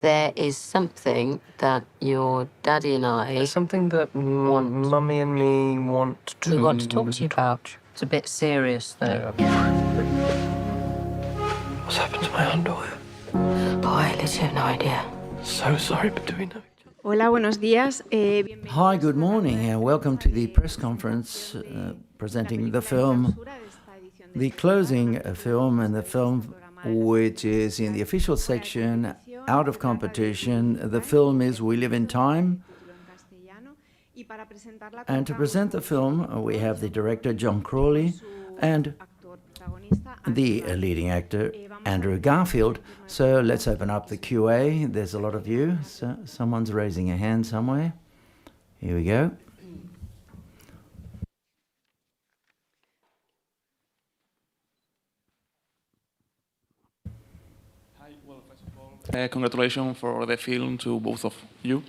there is something that your daddy and I... There's something that Mummy and me want to... We want to talk to you about. It's a bit serious, though. What's happened to my underwear? Oh, I literally have no idea. So sorry, but do we know each other? Hola, buenos días. Hi, good morning, and welcome to the press conference presenting the film, the closing film, and the film which is in the official section, out of competition. The film is We Live in Time. And to present the film, we have the director, John Crowley, and the leading actor, Andrew Garfield. So let's open up the QA. There's a lot of you. So someone's raising a hand somewhere. Here we go. Hi, well, first of all, congratulations for the film to both of you.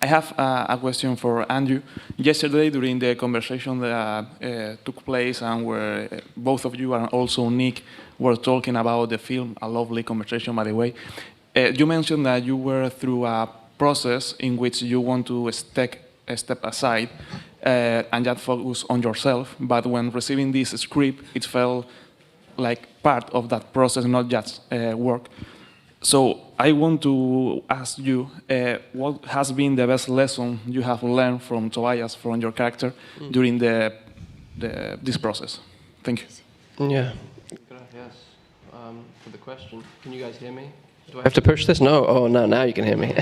I have a question for Andrew. Yesterday, during the conversation that took place and where both of you and also Nick were talking about the film, a lovely conversation, by the way, you mentioned that you were through a process in which you want to step aside and just focus on yourself, but when receiving this script, it felt like part of that process, not just work. So I want to ask you, what has been the best lesson you have learned from Tobias, from your character, during this process? Thank you. Yeah. Gracias for the question. Can you guys hear me? Do I have to push this? No? Oh, no, now you can hear me.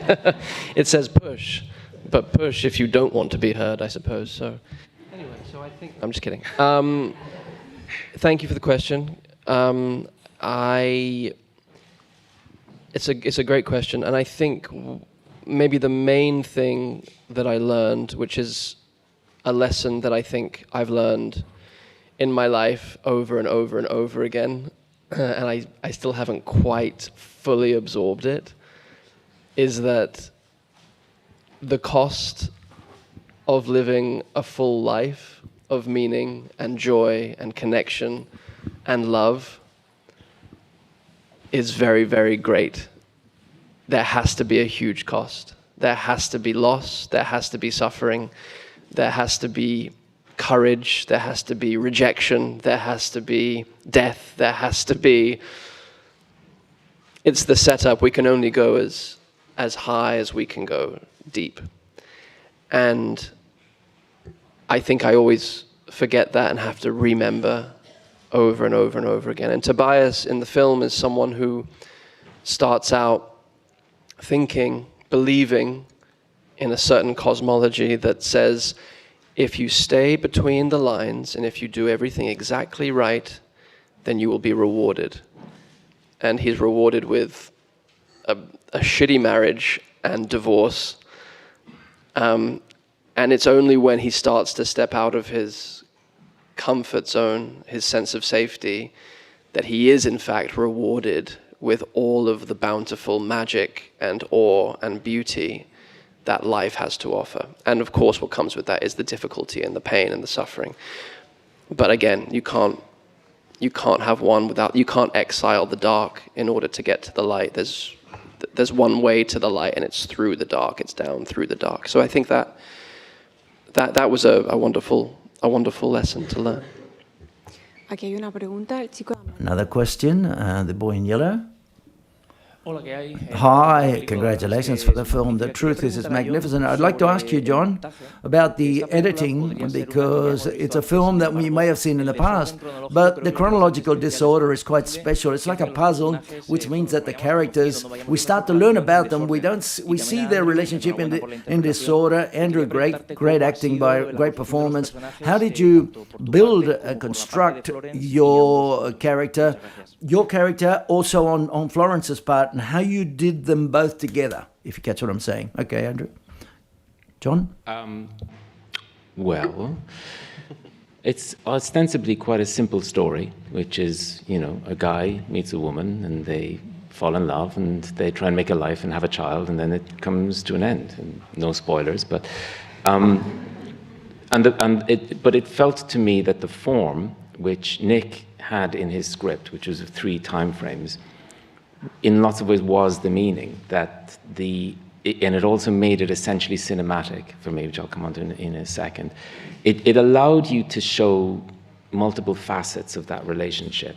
It says push, but push if you don't want to be heard, I suppose. So anyway, so I think... I'm just kidding. Thank you for the question. It's a great question, and I think maybe the main thing that I learned, which is a lesson that I think I've learned in my life over and over and over again, and I still haven't quite fully absorbed it, is that the cost of living a full life of meaning and joy and connection and love is very, very great. There has to be a huge cost. There has to be loss, there has to be suffering, there has to be courage, there has to be rejection, there has to be death, there has to be... It's the setup. We can only go as high as we can go deep. And I think I always forget that and have to remember over and over and over again. And Tobias in the film is someone who starts out thinking, believing in a certain cosmology that says, if you stay between the lines and if you do everything exactly right, then you will be rewarded. And he's rewarded with a shitty marriage and divorce. And it's only when he starts to step out of his comfort zone, his sense of safety, that he is in fact rewarded with all of the bountiful magic and awe and beauty that life has to offer. And of course what comes with that is the difficulty and the pain and the suffering. But again, you can't have one without, you can't exile the dark in order to get to the light. There's one way to the light, and it's through the dark, it's down through the dark. So I think that was a wonderful lesson to learn. Aquí hay una pregunta, el chico. Another question, the boy in yellow. Hi, congratulations for the film. The truth is, it's magnificent. I'd like to ask you, John, about the editing, because it's a film that we may have seen in the past, but the chronological disorder is quite special. It's like a puzzle, which means that the characters, we start to learn about them. We see their relationship in disorder. Andrew, great acting, great performance. How did you build, construct your character also on Florence's part, and how you did them both together, if you catch what I'm saying? Okay, Andrew. John? Well, it's ostensibly quite a simple story, which is, a guy meets a woman and they fall in love and they try and make a life and have a child, and then it comes to an end. And no spoilers, but it felt to me that the form which Nick had in his script, which was of 3 time frames, in lots of ways was the meaning, that and it also made it essentially cinematic for me, which I'll come on to in a second. It allowed you to show multiple facets of that relationship,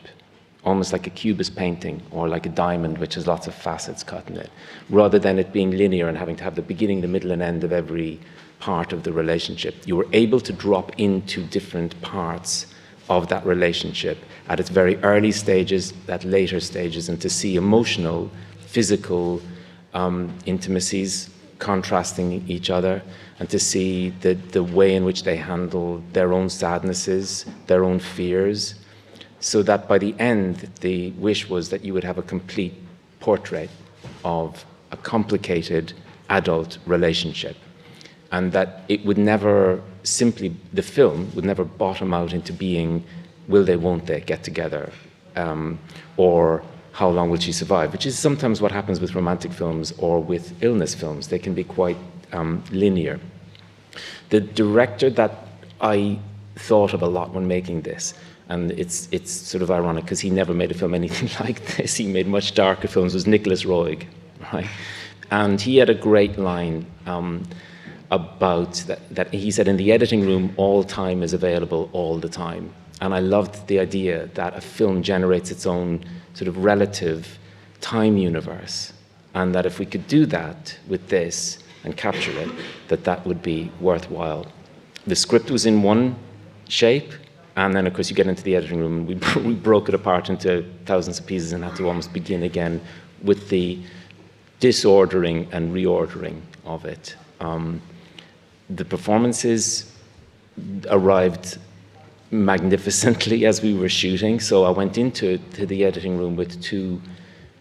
almost like a cubist painting or like a diamond, which has lots of facets cut in it, rather than it being linear and having to have the beginning, the middle, and end of every part of the relationship. You were able to drop into different parts of that relationship at its very early stages, at later stages, and to see emotional, physical intimacies contrasting each other, and to see the way in which they handle their own sadnesses, their own fears, so that by the end, the wish was that you would have a complete portrait of a complicated adult relationship, and that it would never simply, the film would never bottom out into being, will they, won't they get together, or how long will she survive, which is sometimes what happens with romantic films or with illness films. They can be quite linear. The director that I thought of a lot when making this, and it's sort of ironic because he never made a film anything like this, he made much darker films, was Nicholas Roeg, right? And he had a great line about that he said, in the editing room, all time is available all the time. And I loved the idea that a film generates its own sort of relative time universe, and that if we could do that with this and capture it, that would be worthwhile. The script was in one shape, and then of course you get into the editing room, and we broke it apart into thousands of pieces and had to almost begin again with the disordering and reordering of it. The performances arrived magnificently as we were shooting, so I went into the editing room with two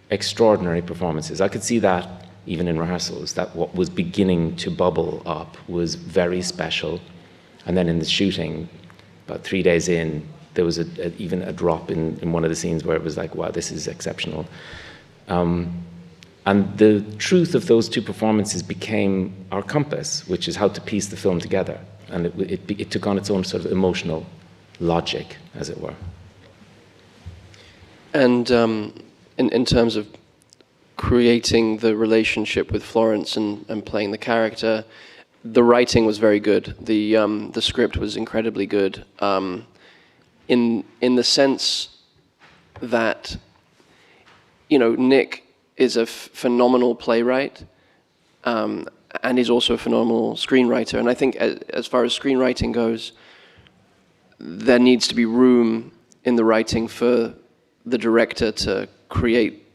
extraordinary performances. I could see that even in rehearsals, that what was beginning to bubble up was very special. And then in the shooting, about 3 days in, there was even a drop in one of the scenes where it was like, wow, this is exceptional. And the truth of those two performances became our compass, which is how to piece the film together. And it took on its own sort of emotional logic, as it were. And in terms of creating the relationship with Florence and playing the character, the writing was very good. The script was incredibly good. In the sense that, you know, Nick is a phenomenal playwright, and he's also a phenomenal screenwriter. And I think as far as screenwriting goes, there needs to be room in the writing for the director to create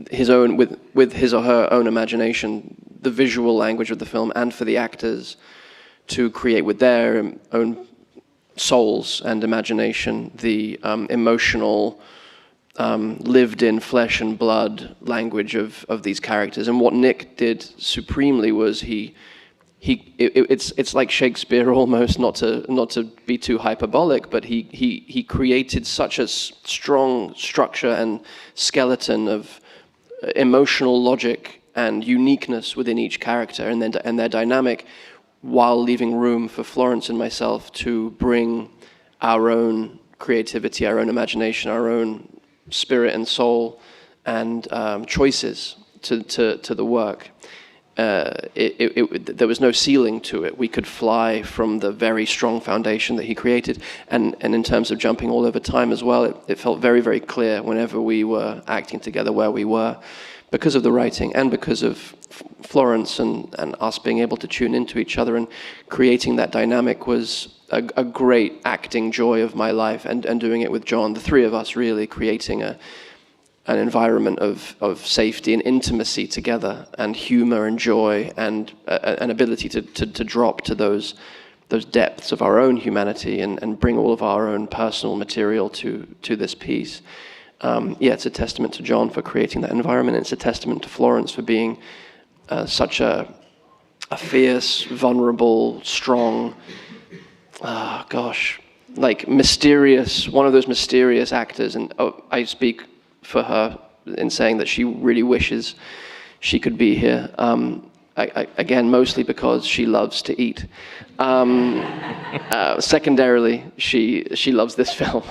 his own, with his or her own imagination, the visual language of the film, and for the actors to create with their own souls and imagination the emotional, lived-in flesh and blood language of these characters. And what Nick did supremely was it's like Shakespeare almost, not to be too hyperbolic, but he created such a strong structure and skeleton of emotional logic and uniqueness within each character and their dynamic, while leaving room for Florence and myself to bring our own creativity, our own imagination, our own spirit and soul and choices to the work. There was no ceiling to it. We could fly from the very strong foundation that he created. And in terms of jumping all over time as well, it felt very, very clear whenever we were acting together where we were, because of the writing and because of Florence and us being able to tune into each other, and creating that dynamic was a great acting joy of my life, and doing it with John, the three of us really creating an environment of safety and intimacy together, and humor and joy, and an ability to drop to those depths of our own humanity and bring all of our own personal material to this piece. It's a testament to John for creating that environment. It's a testament to Florence for being such a fierce, vulnerable, strong, like mysterious, one of those mysterious actors. And I speak for her in saying that she really wishes she could be here. again, mostly because she loves to eat. Secondarily, she loves this film.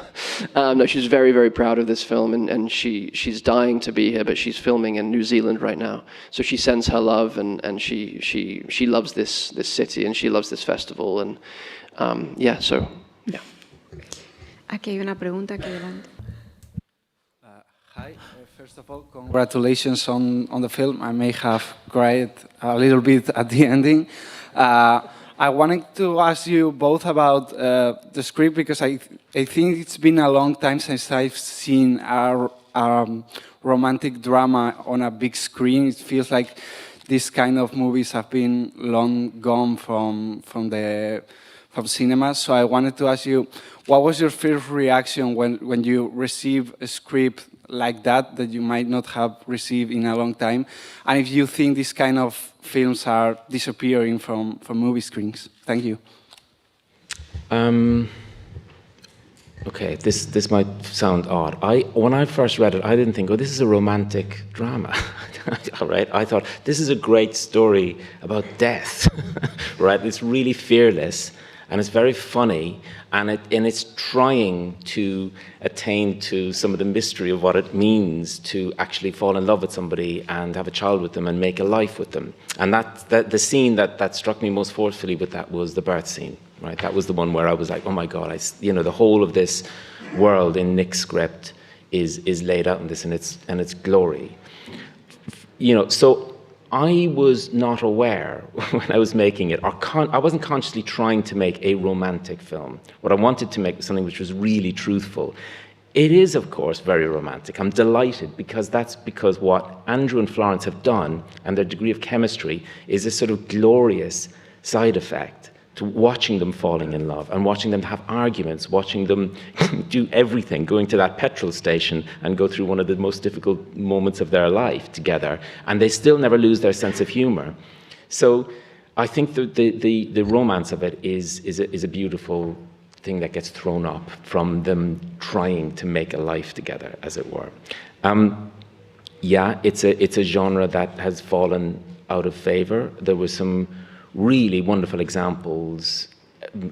No, she's very, very proud of this film, and she's dying to be here, but she's filming in New Zealand right now. So she sends her love, and she loves this city, and she loves this festival, and yeah. Aquí hay una pregunta aquí delante. Hi, first of all, congratulations on the film. I may have cried a little bit at the ending. I wanted to ask you both about the script, because I think it's been a long time since I've seen a romantic drama on a big screen. It feels like these kind of movies have been long gone from cinema. So I wanted to ask you, what was your first reaction when you received a script like that you might not have received in a long time, and if you think these kind of films are disappearing from movie screens? Thank you. Okay, this might sound odd. When I first read it, I didn't think, oh, this is a romantic drama. All right, I thought this is a great story about death. Right, it's really fearless, and it's very funny, and it's trying to attain to some of the mystery of what it means to actually fall in love with somebody and have a child with them and make a life with them. And that the scene that struck me most forcefully with that was the birth scene. Right, that was the one where I was like, oh my God, the whole of this world in Nick's script is laid out in this, and its glory. So I was not aware when I was making it, I wasn't consciously trying to make a romantic film. What I wanted to make was something which was really truthful. It is, of course, very romantic. I'm delighted because what Andrew and Florence have done, and their degree of chemistry, is a sort of glorious side effect to watching them falling in love and watching them have arguments, watching them do everything, going to that petrol station and go through one of the most difficult moments of their life together, and they still never lose their sense of humor. So I think the romance of it is a beautiful thing that gets thrown up from them trying to make a life together, as it were. Yeah, it's a genre that has fallen out of favor. There was some really wonderful examples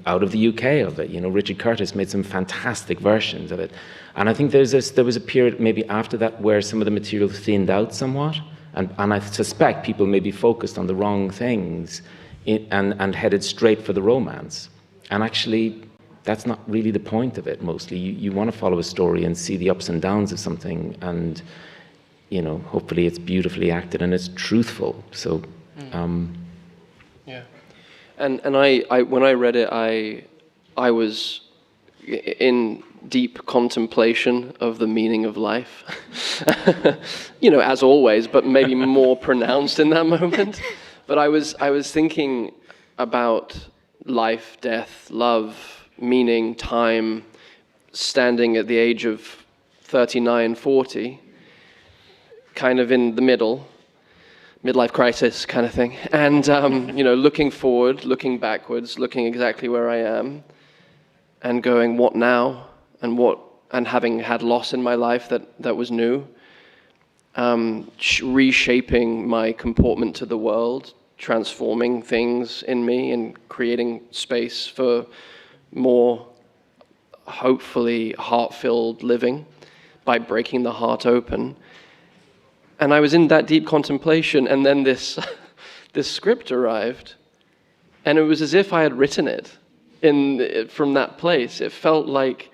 out of the UK of it. Richard Curtis made some fantastic versions of it. And I think there was a period maybe after that where some of the material thinned out somewhat. And I suspect people maybe focused on the wrong things and headed straight for the romance. And actually, that's not really the point of it mostly. You want to follow a story and see the ups and downs of something, and hopefully it's beautifully acted and it's truthful. So yeah, and I when I read it, I was in deep contemplation of the meaning of life, as always, but maybe more pronounced in that moment. But I was thinking about life, death, love, meaning, time, standing at the age of 39, 40, kind of in the middle. Midlife crisis kind of thing, and looking forward, looking backwards, looking exactly where I am, and going, what now, and having had loss in my life that was new, reshaping my comportment to the world, transforming things in me, and creating space for more, hopefully, heart-filled living by breaking the heart open. And I was in that deep contemplation, and then this script arrived, and it was as if I had written it from that place. It felt like,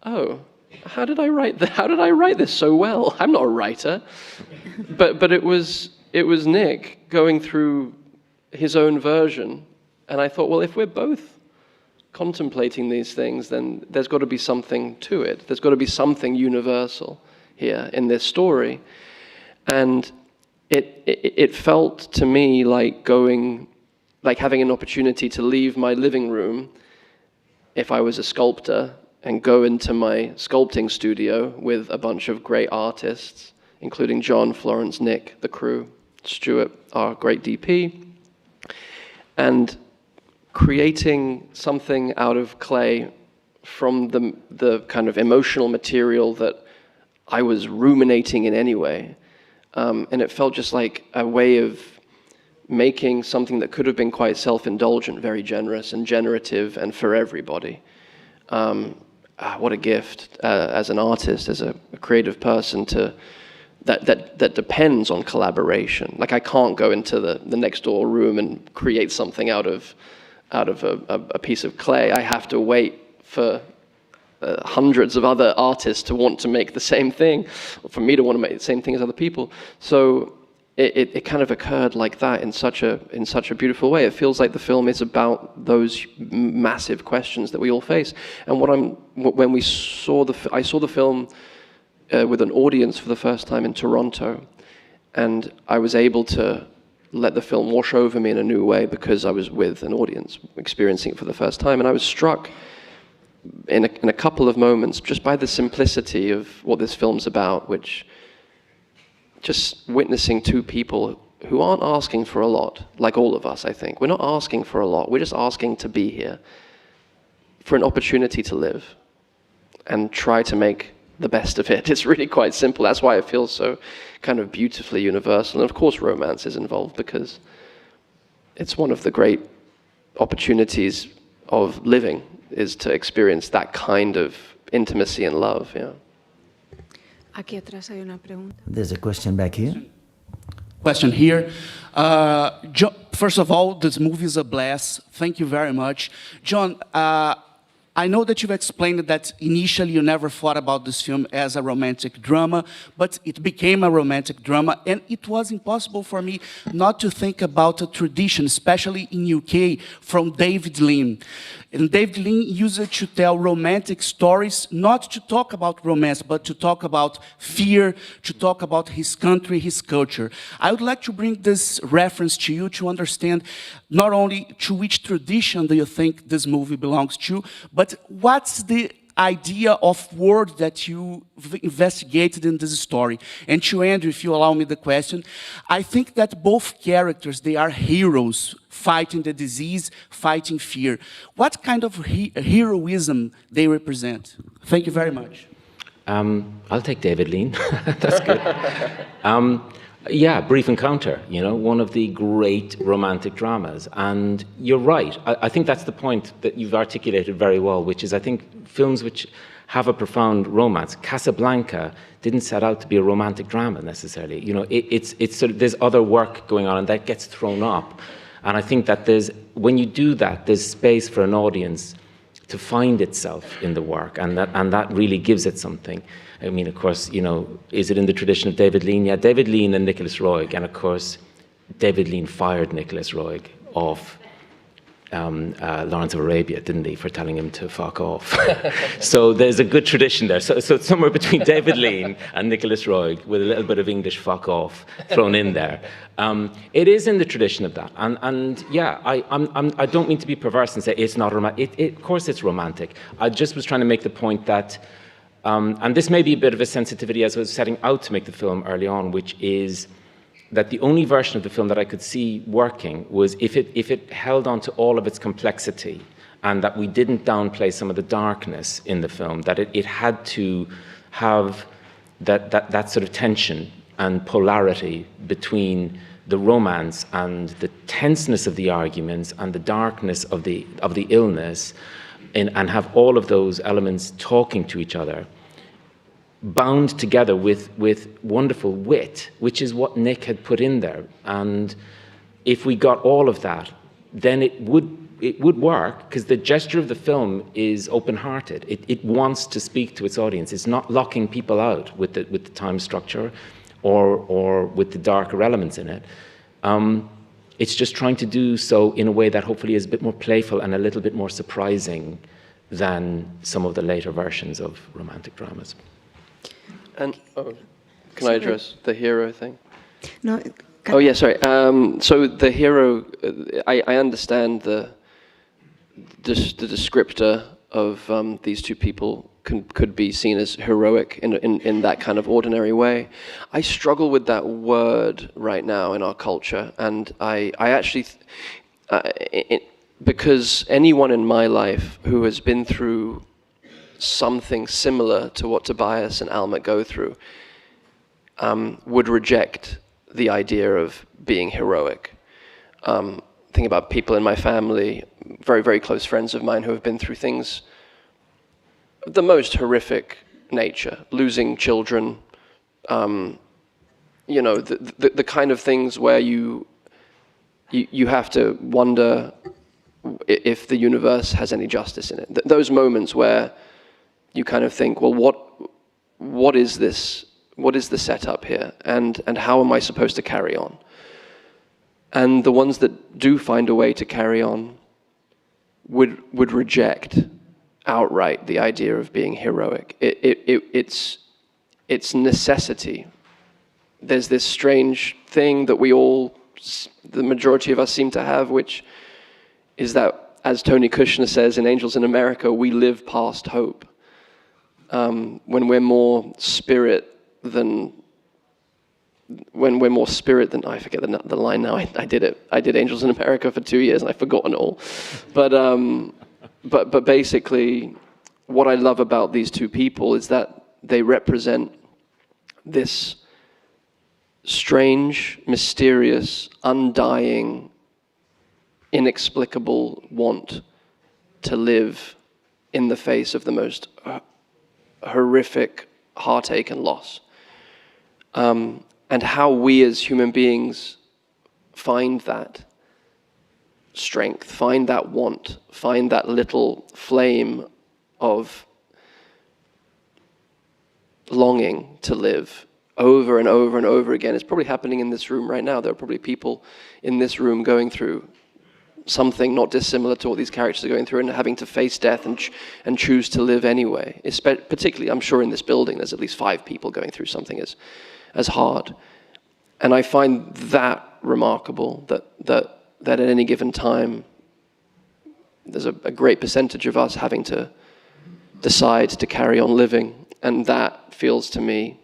oh, how did I write this so well? I'm not a writer, but it was Nick going through his own version, and I thought, well, if we're both contemplating these things, then there's got to be something to it. There's got to be something universal here in this story. And it felt to me like having an opportunity to leave my living room, if I was a sculptor, and go into my sculpting studio with a bunch of great artists, including John, Florence, Nick, the crew, Stuart, our great DP, and creating something out of clay from the kind of emotional material that I was ruminating in anyway. And it felt just like a way of making something that could have been quite self-indulgent, very generous and generative and for everybody. What a gift as an artist, as a creative person, that depends on collaboration. Like, I can't go into the next door room and create something out of a piece of clay. I have to wait for hundreds of other artists to want to make the same thing, or for me to want to make the same thing as other people. So it kind of occurred like that in such a beautiful way. It feels like the film is about those massive questions that we all face. And when I saw the film with an audience for the first time in Toronto, and I was able to let the film wash over me in a new way because I was with an audience experiencing it for the first time, and I was struck in a couple of moments just by the simplicity of what this film's about, which just witnessing two people who aren't asking for a lot, like all of us, I think. We're not asking for a lot. We're just asking to be here for an opportunity to live and try to make the best of it. It's really quite simple. That's why it feels so kind of beautifully universal. And of course romance is involved because it's one of the great opportunities of living, is to experience that kind of intimacy and love, yeah. Aquí atrás hay una pregunta. There's a question back here. Question here. First of all, this movie is a blast. Thank you very much. John, I know that you've explained that initially you never thought about this film as a romantic drama, but it became a romantic drama, and it was impossible for me not to think about a tradition, especially in UK, from David Lean. And David Lean used it to tell romantic stories, not to talk about romance, but to talk about fear, to talk about his country, his culture. I would like to bring this reference to you to understand not only to which tradition do you think this movie belongs to, but what's the idea of world that you investigated in this story. And to Andrew, if you allow me the question, I think that both characters, they are heroes fighting the disease, fighting fear. What kind of heroism they represent? Thank you very much. I'll take David Lean. That's good. Yeah, Brief Encounter, you know, one of the great romantic dramas. And you're right. I think that's the point that you've articulated very well, which is I think films which have a profound romance. Casablanca didn't set out to be a romantic drama necessarily. You know, it's sort of, there's other work going on and that gets thrown up. And I think that when you do that, there's space for an audience to find itself in the work, and that really gives it something. I mean, of course, you know, is it in the tradition of David Lean? Yeah, David Lean and Nicholas Roeg, and of course, David Lean fired Nicholas Roeg off Lawrence of Arabia, didn't he, for telling him to fuck off? So there's a good tradition there. So it's somewhere between David Lean and Nicholas Roeg, with a little bit of English fuck off thrown in there. It is in the tradition of that, and yeah, I don't mean to be perverse and say it's not romantic. Of course, it's romantic. I just was trying to make the point that, and this may be a bit of a sensitivity as I was setting out to make the film early on, which is that the only version of the film that I could see working was if it held on to all of its complexity, and that we didn't downplay some of the darkness in the film, that it had to have that sort of tension and polarity between the romance and the tenseness of the arguments and the darkness of the illness, and have all of those elements talking to each other, bound together with wonderful wit, which is what Nick had put in there. And if we got all of that, then it would work, because the gesture of the film is open-hearted. It wants to speak to its audience. It's not locking people out with the time structure or with the darker elements in it. It's just trying to do so in a way that hopefully is a bit more playful and a little bit more surprising than some of the later versions of romantic dramas. And can I address the hero thing? No. Oh yeah, sorry. So the hero, I understand the descriptor of these two people could be seen as heroic in that kind of ordinary way. I struggle with that word right now in our culture, and I actually, because anyone in my life who has been through something similar to what Tobias and Alma go through would reject the idea of being heroic. Think about people in my family, very, very close friends of mine who have been through things of the most horrific nature, losing children, the kind of things where you have to wonder if the universe has any justice in it. Those moments where you kind of think, well, what is this? What is the setup here? And how am I supposed to carry on? And the ones that do find a way to carry on would reject outright the idea of being heroic. It's necessity. There's this strange thing that the majority of us seem to have, which is that, as Tony Kushner says in Angels in America, we live past hope. When we're more spirit than I forget the line now. I did Angels in America for 2 years and I've forgotten it all. But basically, what I love about these two people is that they represent this strange, mysterious, undying, inexplicable want to live in the face of the most horrific heartache and loss. And how we as human beings find that strength, find that want, find that little flame of longing to live over and over and over again. It's probably happening in this room right now. There are probably people in this room going through something not dissimilar to what these characters are going through and having to face death and choose to live anyway. Particularly, I'm sure in this building, there's at least 5 people going through something as hard. And I find that remarkable, that at any given time, there's a great percentage of us having to decide to carry on living. And that feels to me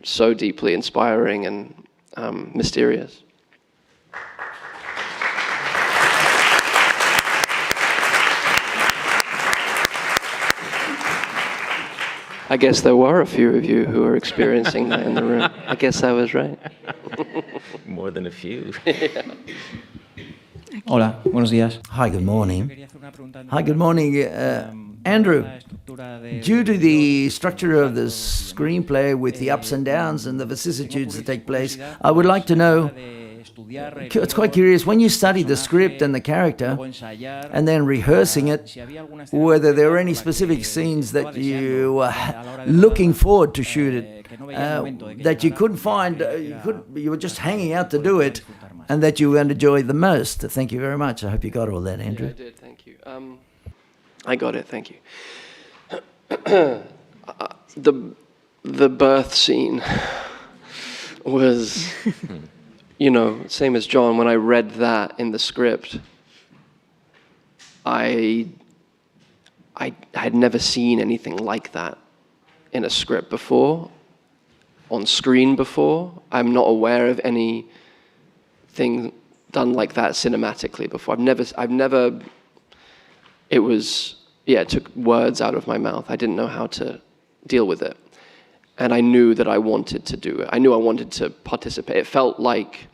so deeply inspiring and mysterious. I guess there were a few of you who are experiencing that in the room. I guess I was right. More than a few. Yeah. Hola, buenos días. Hi, good morning. Hi, good morning. Andrew, due to the structure of the screenplay with the ups and downs and the vicissitudes that take place, I would like to know, it's quite curious, when you studied the script and the character and then rehearsing it, whether there were any specific scenes that you were looking forward to shoot it, that you couldn't find, you were just hanging out to do it, and that you enjoyed the most. Thank you very much. I hope you got all that, Andrew. Yeah, I did, thank you. I got it, thank you. The birth scene was, same as John, when I read that in the script, I had never seen anything like that in a script before, on screen before. I'm not aware of anything done like that cinematically before. It took words out of my mouth. I didn't know how to deal with it. And I knew that I wanted to do it. I knew I wanted to participate. It felt like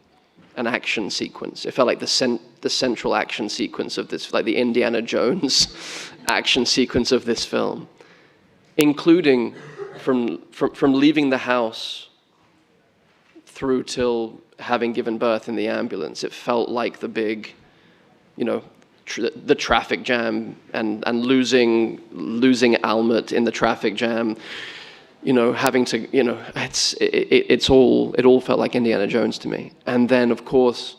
an action sequence. It felt like the central action sequence of this, like the Indiana Jones action sequence of this film, including from leaving the house through till having given birth in the ambulance. It felt like the big, the traffic jam and losing Almut in the traffic jam. Having to, it all felt like Indiana Jones to me. And then, of course,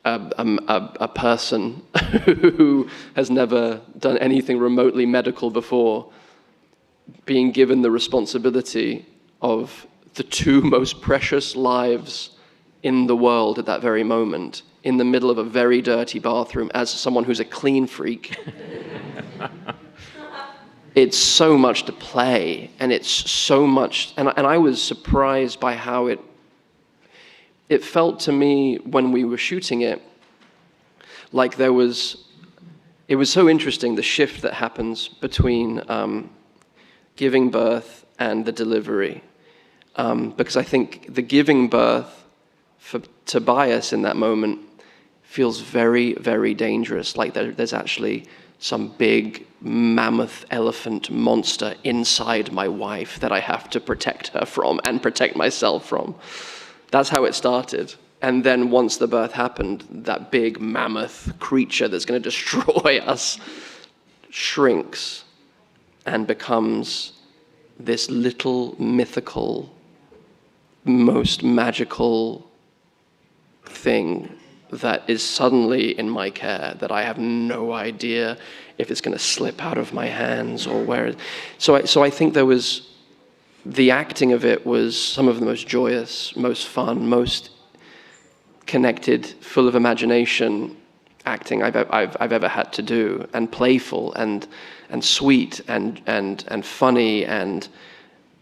a person who has never done anything remotely medical before, being given the responsibility of the 2 most precious lives in the world at that very moment, in the middle of a very dirty bathroom, as someone who's a clean freak. It's so much to play, and it's so much, and I was surprised by how it felt to me when we were shooting it, like it was so interesting, the shift that happens between giving birth and the delivery. Because I think the giving birth for Tobias in that moment feels very, very dangerous, like there's actually some big mammoth elephant monster inside my wife that I have to protect her from and protect myself from. That's how it started. And then once the birth happened, that big mammoth creature that's going to destroy us shrinks and becomes this little mythical, most magical thing that is suddenly in my care, that I have no idea if it's going to slip out of my hands or where. So I think there was, the acting of it was some of the most joyous, most fun, most connected, full of imagination acting I've ever had to do, and playful and sweet and funny and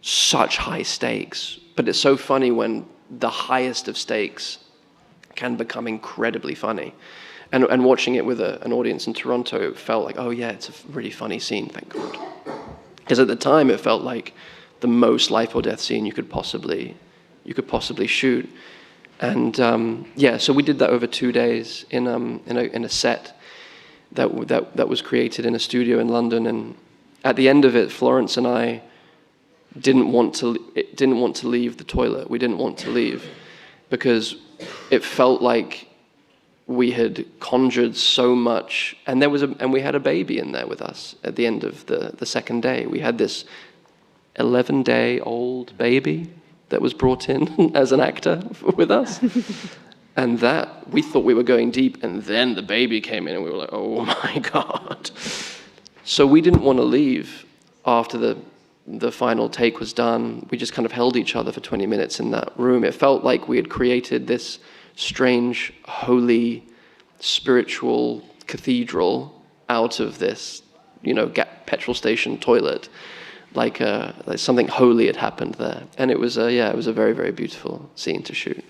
such high stakes. But it's so funny when the highest of stakes can become incredibly funny. And watching it with an audience in Toronto, it felt like, oh yeah, it's a really funny scene, thank God. Because at the time it felt like the most life or death scene you could possibly shoot. And yeah, so we did that over 2 days in a set that was created in a studio in London. And at the end of it, Florence and I didn't want to leave the toilet. We didn't want to leave because it felt like we had conjured so much, and we had a baby in there with us at the end of the second day. We had this 11-day-old baby that was brought in as an actor with us. And that, we thought we were going deep, and then the baby came in and we were like, oh my God. So we didn't want to leave after the final take was done. We just kind of held each other for 20 minutes in that room. It felt like we had created this strange, holy, spiritual cathedral out of this, petrol station toilet. Like something holy had happened there. And it was a very, very beautiful scene to shoot.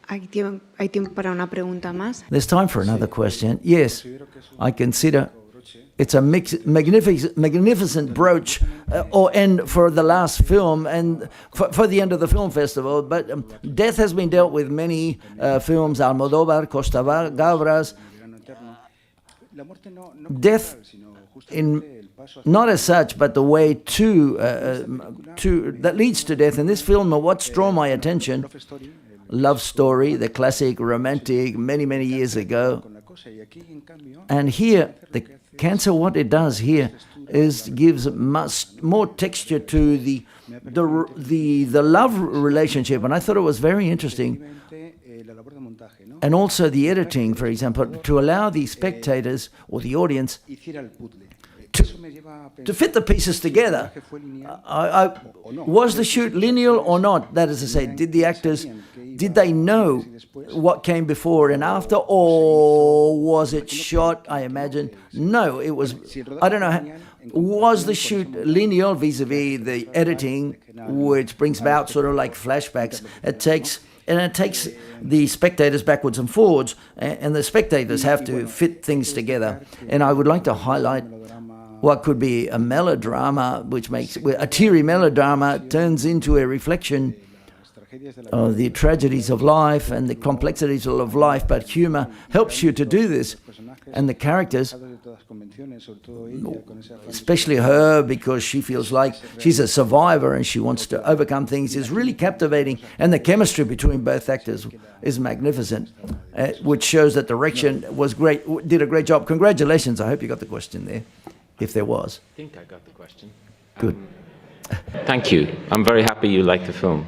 Hay tiempo para una pregunta más. There's time for another question. Yes, I consider it's a magnificent brooch or end for the last film and for the end of the film festival. But death has been dealt with many films, Almodóvar, Costa Gavras. Death, not as such, but the way to that leads to death. In this film, what's drawn my attention, love story, the classic romantic, many, many years ago. And here, the cancer, what it does here is gives much more texture to the love relationship. And I thought it was very interesting. And also the editing, for example, to allow the spectators or the audience to fit the pieces together. Was the shoot linear or not? That is to say, did the actors, did they know what came before and after, or was it shot, I imagine? No, it was, I don't know, was the shoot linear vis-a-vis the editing, which brings about sort of like flashbacks? It takes the spectators backwards and forwards, and the spectators have to fit things together. And I would like to highlight what could be a melodrama, which makes a teary melodrama turns into a reflection of the tragedies of life and the complexities of life, but humor helps you to do this. And the characters, especially her, because she feels like she's a survivor and she wants to overcome things, is really captivating. And the chemistry between both actors is magnificent, which shows that direction was great, did a great job. Congratulations. I hope you got the question there, if there was. I think I got the question. Good. Thank you. I'm very happy you liked the film.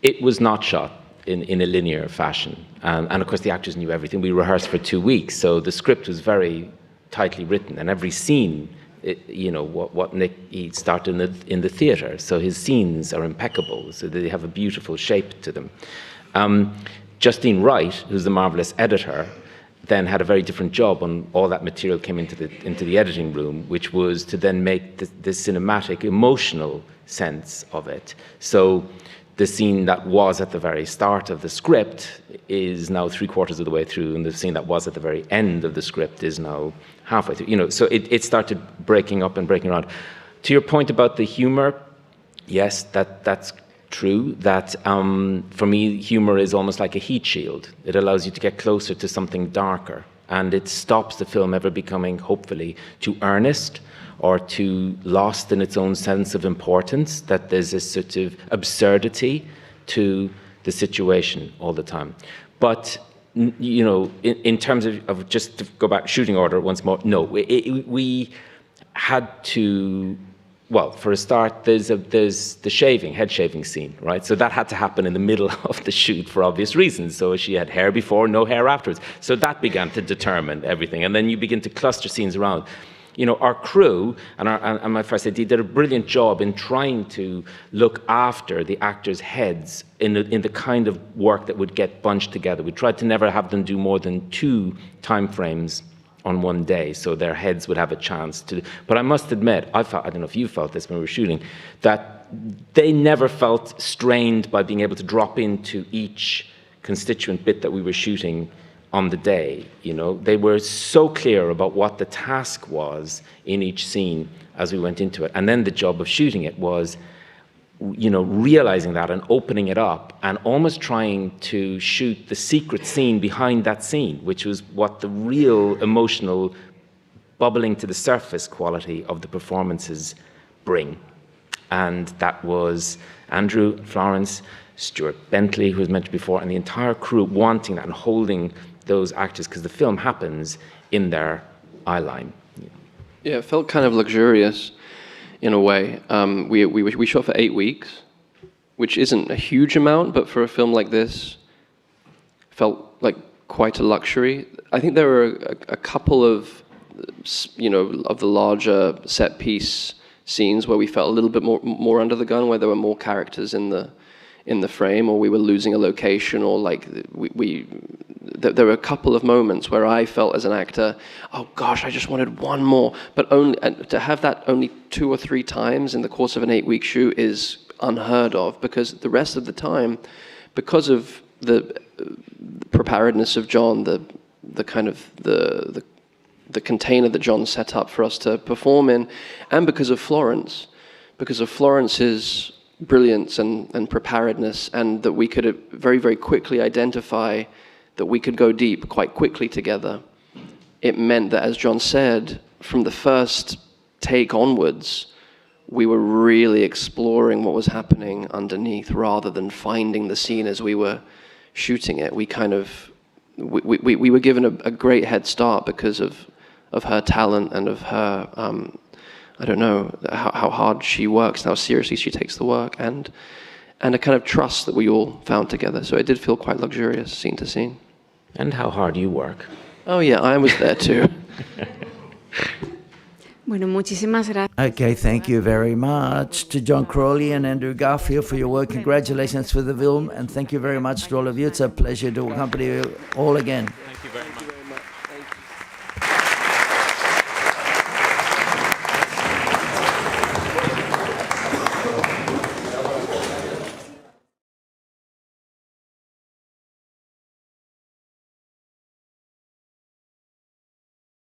It was not shot in a linear fashion. And of course, the actors knew everything. We rehearsed for 2 weeks, so the script was very tightly written. And every scene, what Nick, he started in the theatre, so his scenes are impeccable, so they have a beautiful shape to them. Justine Wright, who's the marvelous editor, then had a very different job on all that material came into the editing room, which was to then make the cinematic, emotional sense of it. So the scene that was at the very start of the script is now 3/4 of the way through, and the scene that was at the very end of the script is now halfway through. So it started breaking up and breaking around. To your point about the humor, yes, that's true that for me, humor is almost like a heat shield. It allows you to get closer to something darker, and it stops the film ever becoming, hopefully, too earnest or too lost in its own sense of importance, that there's a sort of absurdity to the situation all the time. But you know, in terms of just to go back, shooting order once more, no, we had to, well, for a start, there's the head shaving scene, right? So that had to happen in the middle of the shoot for obvious reasons. So she had hair before, no hair afterwards. So that began to determine everything. And then you begin to cluster scenes around. You know, our crew and my first AD did a brilliant job in trying to look after the actors' heads in the kind of work that would get bunched together. We tried to never have them do more than 2 time frames on one day, so their heads would have a chance to. But I must admit, I don't know if you felt this when we were shooting, that they never felt strained by being able to drop into each constituent bit that we were shooting on the day. You know, they were so clear about what the task was in each scene as we went into it. And then the job of shooting it was, you know, realizing that and opening it up and almost trying to shoot the secret scene behind that scene, which was what the real emotional bubbling to the surface quality of the performances bring. And that was Andrew, Florence, Stuart Bentley, who was mentioned before, and the entire crew wanting that and holding those actors, because the film happens in their eye line. Yeah, it felt kind of luxurious in a way. We shot for 8 weeks, which isn't a huge amount, but for a film like this, felt like quite a luxury. I think there were a couple of, you know, of the larger set piece scenes where we felt a little bit more under the gun, where there were more characters in the frame, or we were losing a location, or like there were a couple of moments where I felt as an actor, oh gosh, I just wanted one more. But to have that only 2 or 3 times in the course of an 8-week shoot is unheard of, because the rest of the time, because of the preparedness of John, the kind of the container that John set up for us to perform in, and because of Florence's brilliance and preparedness, and that we could very, very quickly identify that we could go deep quite quickly together. It meant that, as John said, from the first take onwards, we were really exploring what was happening underneath rather than finding the scene as we were shooting it. We were given a great head start because of her talent and of her, I don't know, how hard she works, how seriously she takes the work, and a kind of trust that we all found together. So it did feel quite luxurious, scene to scene. And how hard you work. Oh yeah, I was there too. Bueno, muchísimas gracias. Okay, thank you very much to John Crowley and Andrew Garfield for your work. Congratulations for the film, and thank you very much to all of you. It's a pleasure to accompany you all again. Thank you very much.